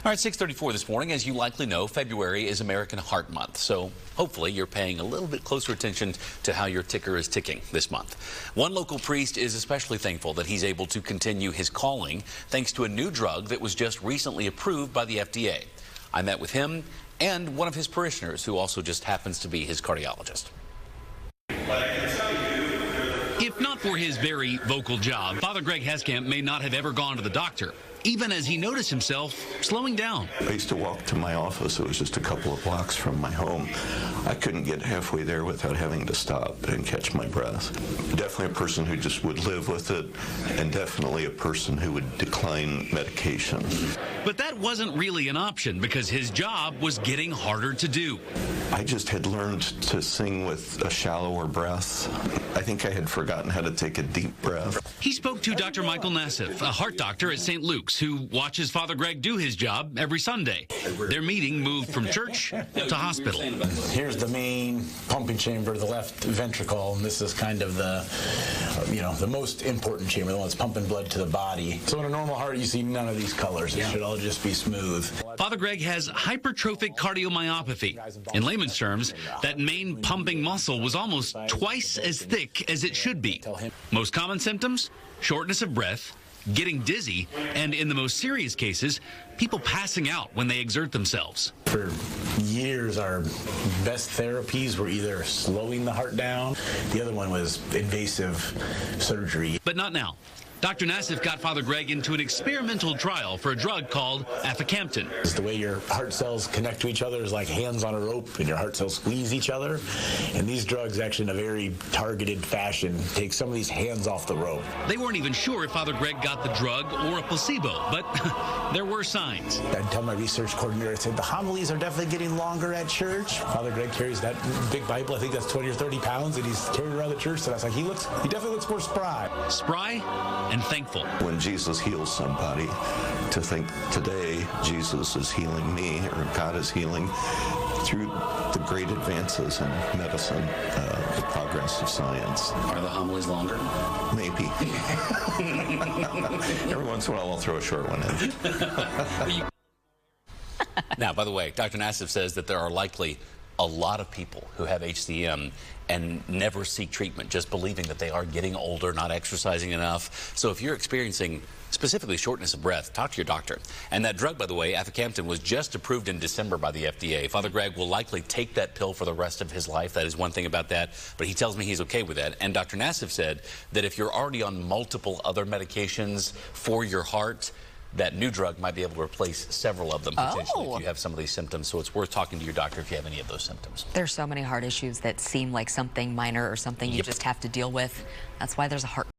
All right, 6:34 this morning. As you likely know, February is American Heart Month. So hopefully you're paying a little bit closer attention to how your ticker is ticking this month. One local priest is especially thankful that he's able to continue his calling thanks to a new drug that was just recently approved by the FDA. I met with him and one of his parishioners who also just happens to be his cardiologist. If not for his very vocal job, Father Greg Heskamp may not have ever gone to the doctor, even as he noticed himself slowing down. I used to walk to my office. It was just a couple of blocks from my home. I couldn't get halfway there without having to stop and catch my breath. Definitely a person who just would live with it, and definitely a person who would decline medication. But that wasn't really an option because his job was getting harder to do. I just had learned to sing with a shallower breath. I think I had forgotten how to take a deep breath. He spoke to Dr. Michael Nassif, a heart doctor at St. Luke's, who watches Father Greg do his job every Sunday. Their meeting moved from church to hospital. Here's the main pumping chamber, the left ventricle, and this is kind of the, the most important chamber, the one that's pumping blood to the body. So in a normal heart, you see none of these colors. It should all just be smooth. Father Greg has hypertrophic cardiomyopathy. In layman's terms, that main pumping muscle was almost twice as thick as it should be. Most common symptoms? Shortness of breath, getting dizzy, and in the most serious cases, people passing out when they exert themselves. For years, our best therapies were either slowing the heart down. The other one was invasive surgery. But not now. Dr. Nassif got Father Greg into an experimental trial for a drug called aficamten. The way your heart cells connect to each other is like hands on a rope, and your heart cells squeeze each other. And these drugs actually, in a very targeted fashion, take some of these hands off the rope. They weren't even sure if Father Greg got the drug or a placebo, but there were signs. I'd tell my research coordinator, I said, the homilies are definitely getting longer at church. Father Greg carries that big Bible, I think that's 20 or 30 pounds, and he's carried around the church. So I was like, he definitely looks more spry. Spry and thankful. When Jesus heals somebody, to think today Jesus is healing me, or God is healing through the great advances in medicine, the progress of science. Are the homilies longer? Maybe. Every once in a while I'll throw a short one in. Now, by the way, Dr. Nassif says that there are likely a lot of people who have HCM and never seek treatment, just believing that they are getting older, not exercising enough. So if you're experiencing specifically shortness of breath, talk to your doctor. And that drug, by the way, aficamten, was just approved in December by the FDA. Father Greg will likely take that pill for the rest of his life. That is one thing about that, but he tells me he's okay with that. And Dr. Nassif said that if you're already on multiple other medications for your heart, that new drug might be able to replace several of them potentially if you have some of these symptoms. So it's worth talking to your doctor if you have any of those symptoms. There's so many heart issues that seem like something minor or something you just have to deal with. That's why there's a heart